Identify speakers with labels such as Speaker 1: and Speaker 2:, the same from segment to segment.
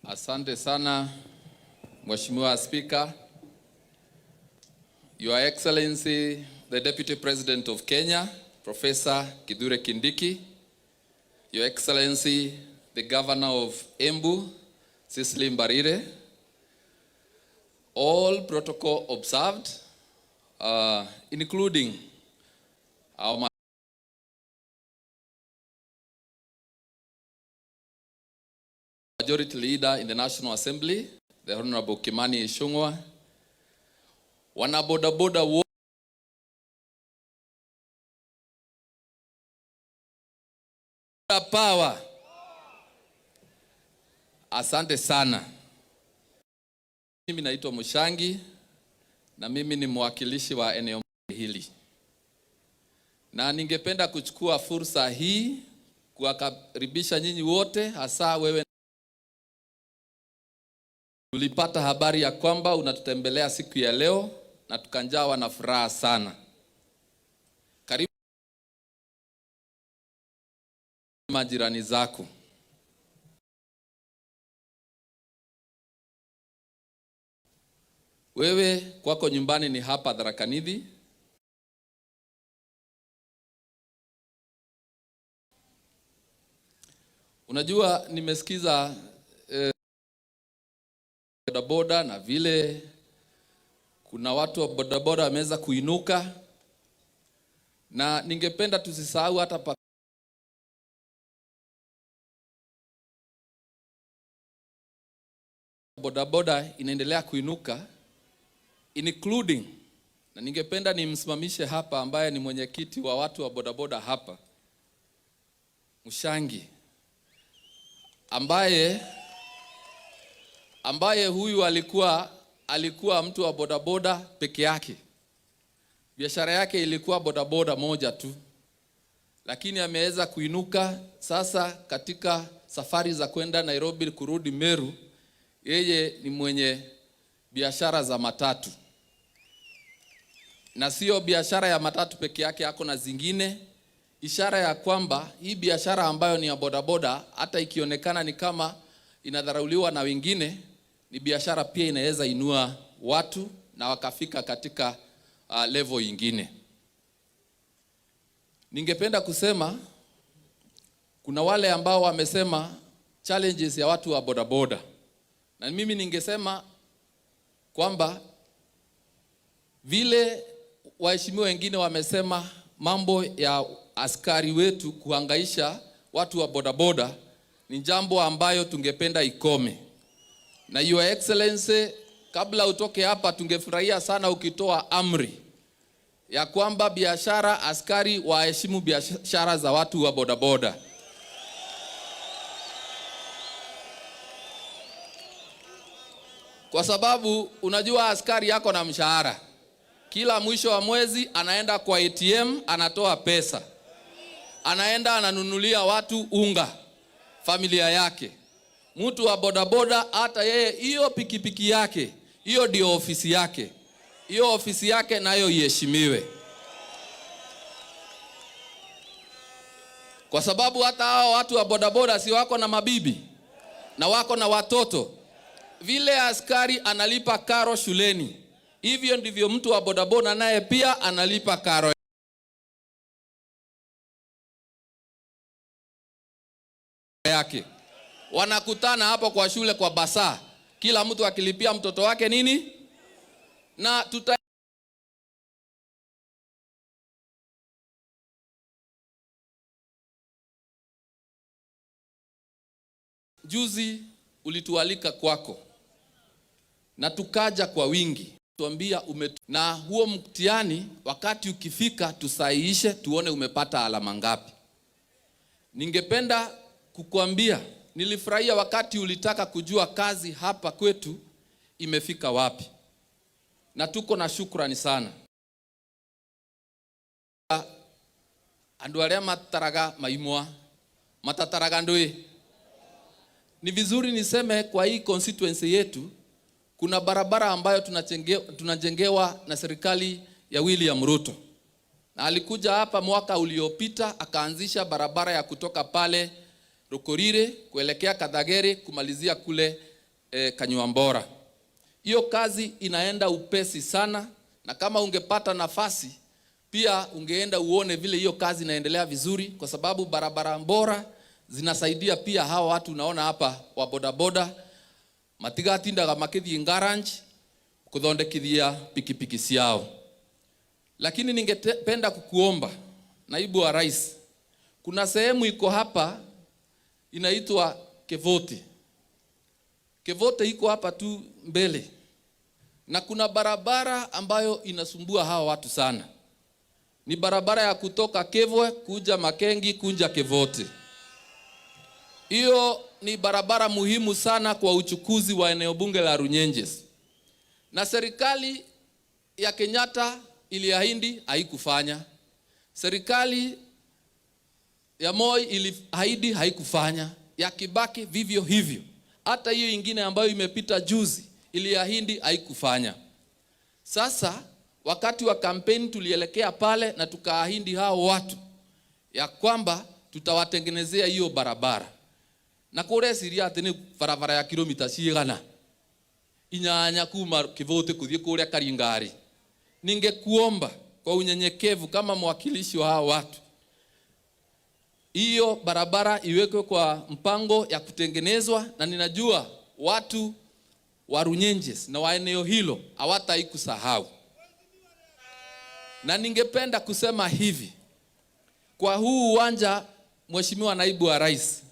Speaker 1: Asante sana, Mheshimiwa Speaker, Your Excellency, the Deputy President of Kenya, Professor Kithure Kindiki, Your Excellency, the Governor of Embu, Cecily Mbarire, all protocol observed, including our Majority Leader in the National Assembly, the Honorable Kimani Ichung'wah, wanabodaboda wote, power. Asante sana. Mimi naitwa Mushangi na mimi ni mwakilishi wa eneo hili. Na ningependa kuchukua fursa hii kuwakaribisha nyinyi wote, hasa wewe tulipata habari ya kwamba unatutembelea siku ya leo na tukanjawa na furaha sana. Karibu majirani zako. Wewe kwako nyumbani ni hapa Tharaka Nithi. Unajua nimesikiza bodaboda na vile kuna watu wa bodaboda wameweza kuinuka, na ningependa tusisahau hata bodaboda inaendelea kuinuka, including, na ningependa nimsimamishe hapa ambaye ni mwenyekiti wa watu wa bodaboda hapa, Mushangi, ambaye huyu alikuwa mtu wa bodaboda peke yake. Biashara yake ilikuwa bodaboda moja tu, lakini ameweza kuinuka sasa katika safari za kwenda Nairobi kurudi Meru. Yeye ni mwenye biashara za matatu, na sio biashara ya matatu peke yake, yako na zingine, ishara ya kwamba hii biashara ambayo ni ya bodaboda, hata ikionekana ni kama inadharauliwa na wengine, ni biashara pia inaweza inua watu na wakafika katika level nyingine. Ningependa kusema kuna wale ambao wamesema challenges ya watu wa bodaboda, na mimi ningesema kwamba vile waheshimiwa wengine wamesema mambo ya askari wetu kuhangaisha watu wa bodaboda ni jambo ambayo tungependa ikome. Na Your Excellency, kabla utoke hapa, tungefurahia sana ukitoa amri ya kwamba biashara, askari waheshimu biashara za watu wa bodaboda. Kwa sababu unajua askari yako na mshahara. Kila mwisho wa mwezi anaenda kwa ATM, anatoa pesa. Anaenda ananunulia watu unga, familia yake. Mtu wa bodaboda hata yeye hiyo pikipiki yake, hiyo ndio ofisi yake. Hiyo ofisi yake nayo iheshimiwe. Kwa sababu hata hao watu wa bodaboda si wako na mabibi na wako na watoto. Vile askari analipa karo shuleni, hivyo ndivyo mtu wa bodaboda naye pia analipa karo yake. Wanakutana hapo kwa shule kwa basa, kila mtu akilipia mtoto wake nini, na juzi ulitualika kwako na tukaja kwa wingi, tuambia na huo mtihani wakati ukifika tusahihishe, tuone umepata alama ngapi. Ningependa kukuambia nilifurahia wakati ulitaka kujua kazi hapa kwetu imefika wapi, na tuko na shukrani sana. Andu aria mataraga maimwa matataraga ndui. Ni vizuri niseme kwa hii constituency yetu kuna barabara ambayo tunajengewa na serikali ya William Ruto. Na alikuja hapa mwaka uliopita akaanzisha barabara ya kutoka pale Rokorire kuelekea Kadagere kumalizia kule Kanyuambora. Hiyo kazi inaenda upesi sana, na kama ungepata nafasi pia ungeenda uone vile hiyo kazi inaendelea vizuri, kwa sababu barabara bora zinasaidia pia hawa watu unaona hapa wa bodaboda matigatindaga makithii garage kuthondekithia pikipiki ciao. Lakini ningependa kukuomba naibu wa rais, kuna sehemu iko hapa inaitwa Kevote. Kevote iko hapa tu mbele, na kuna barabara ambayo inasumbua hawa watu sana. Ni barabara ya kutoka Kevwe kuja Makengi kuja Kevote. Hiyo ni barabara muhimu sana kwa uchukuzi wa eneo bunge la Runyenjes, na serikali ya Kenyatta iliahidi haikufanya. Serikali ya Moi iliahidi haikufanya. Ya Kibaki vivyo hivyo. Hata hiyo ingine ambayo imepita juzi iliahidi haikufanya. Sasa wakati wa kampeni tulielekea pale na tukaahidi hao watu ya kwamba tutawatengenezea hiyo barabara. Na kule siria ati ni barabara ya kilomita cigana 8 kuma Kivote kuthie kule Karingari. Ningekuomba kwa unyenyekevu kama mwakilishi wa hao watu, hiyo barabara iwekwe kwa mpango ya kutengenezwa, na ninajua watu wa Runyenjes na wa eneo hilo hawataikusahau. Na ningependa kusema hivi, kwa huu uwanja, Mheshimiwa Naibu wa Rais,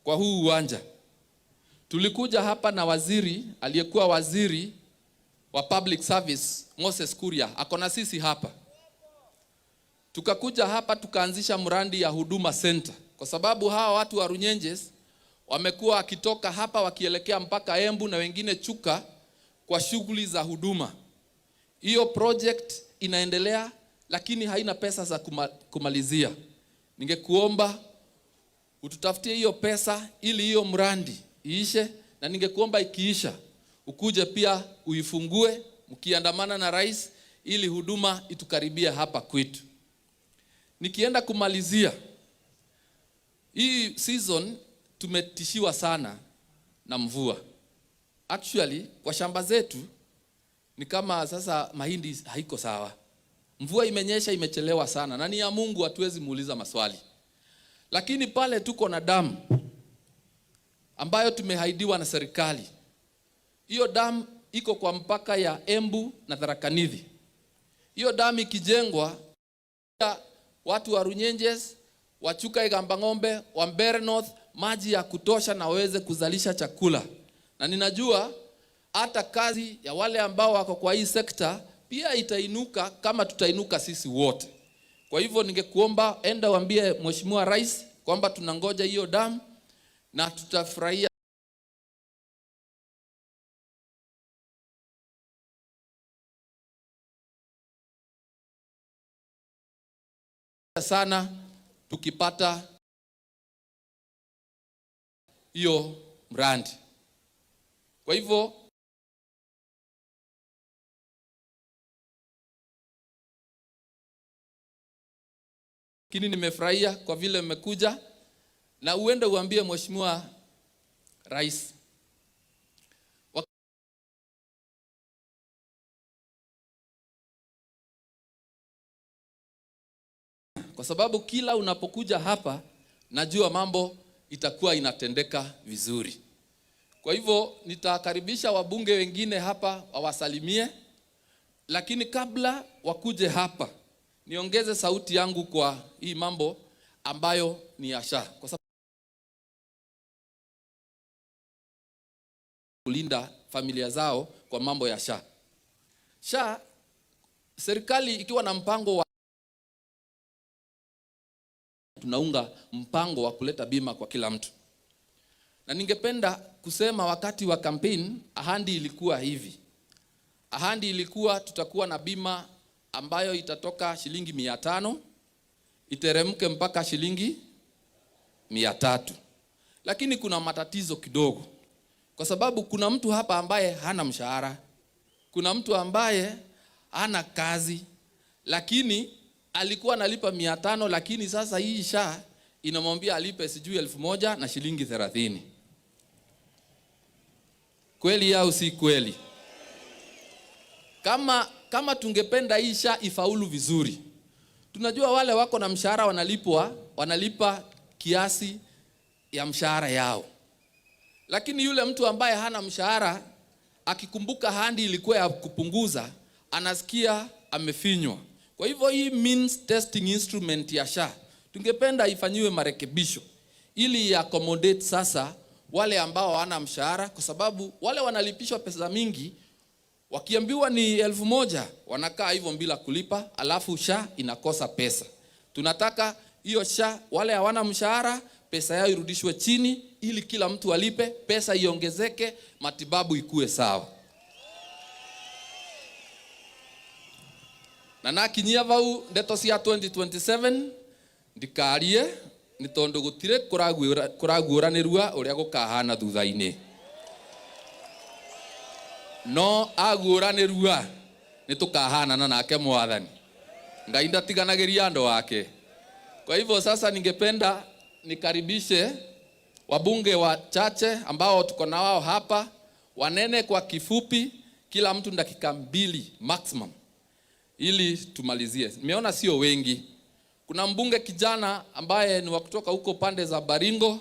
Speaker 1: kwa huu uwanja tulikuja hapa na waziri aliyekuwa waziri wa public service Moses Kuria, akona sisi hapa. Tukakuja hapa tukaanzisha mradi ya Huduma Center, kwa sababu hawa watu wa Runyenjes wamekuwa wakitoka hapa wakielekea mpaka Embu na wengine Chuka kwa shughuli za huduma. Hiyo project inaendelea lakini haina pesa za kumalizia. Ningekuomba ututafutie hiyo pesa ili hiyo mradi iishe, na ningekuomba ikiisha ukuje pia uifungue mkiandamana na rais ili huduma itukaribia hapa kwetu. Nikienda kumalizia, hii season tumetishiwa sana na mvua. Actually kwa shamba zetu ni kama sasa mahindi haiko sawa. Mvua imenyesha imechelewa sana, na ni ya Mungu, hatuwezi muuliza maswali. Lakini pale tuko na damu ambayo tumehaidiwa na serikali. Hiyo damu iko kwa mpaka ya Embu na Tharaka Nithi. Hiyo damu ikijengwa, watu wa Runyenjes, Wachuka, Igamba Ng'ombe, wa Mbeere North maji ya kutosha na waweze kuzalisha chakula. Na ninajua hata kazi ya wale ambao wako kwa hii sekta pia itainuka kama tutainuka sisi wote. Kwa hivyo ningekuomba enda waambie Mheshimiwa Rais kwamba tunangoja hiyo damu na tutafurahia sana tukipata hiyo mradi. Kwa hivyo kini nimefurahia kwa vile mmekuja, na uende uambie Mheshimiwa Rais kwa sababu kila unapokuja hapa najua mambo itakuwa inatendeka vizuri. Kwa hivyo nitakaribisha wabunge wengine hapa wawasalimie, lakini kabla wakuje hapa niongeze sauti yangu kwa hii mambo ambayo ni ya SHA, kwa sababu kulinda familia zao kwa mambo ya SHA. SHA, serikali ikiwa na mpango wa tunaunga mpango wa kuleta bima kwa kila mtu. Na ningependa kusema wakati wa campaign ahadi ilikuwa hivi. Ahadi ilikuwa tutakuwa na bima ambayo itatoka shilingi 500 iteremke mpaka shilingi 300. Lakini kuna matatizo kidogo, kwa sababu kuna mtu hapa ambaye hana mshahara, kuna mtu ambaye hana kazi, lakini alikuwa analipa 500, lakini sasa hii SHA inamwambia alipe sijui 1000 na shilingi 30. Kweli au si kweli? Kama tungependa hii SHA ifaulu vizuri, tunajua wale wako na mshahara wanalipa kiasi ya mshahara yao. Lakini yule mtu ambaye hana mshahara akikumbuka handi ilikuwa ya kupunguza, anasikia amefinywa. Kwa hivyo hii means testing instrument ya SHA tungependa ifanyiwe marekebisho ili accommodate sasa wale ambao hawana mshahara, kwa sababu wale wanalipishwa pesa mingi, wakiambiwa ni 1,000 wanakaa hivyo bila kulipa, alafu SHA inakosa pesa. Tunataka hiyo SHA wale hawana mshahara pesa yao irudishwe chini ili kila mtu alipe, pesa iongezeke, matibabu ikue sawa. Na nakinyia vau ndeto cia 2027 ndikarie ni tondu gutire kuraguranirua uria gukahana thutha-ini. No aguranirua ni tukahana na nake Mwathani. Ngai ndatiganagĩria andũ wake. Kwa hivyo sasa ningependa nikaribishe wabunge wachache ambao tuko na wao hapa, wanene kwa kifupi, kila mtu dakika 2 maximum ili tumalizie. Nimeona sio wengi. Kuna mbunge kijana ambaye ni wa kutoka huko pande za Baringo,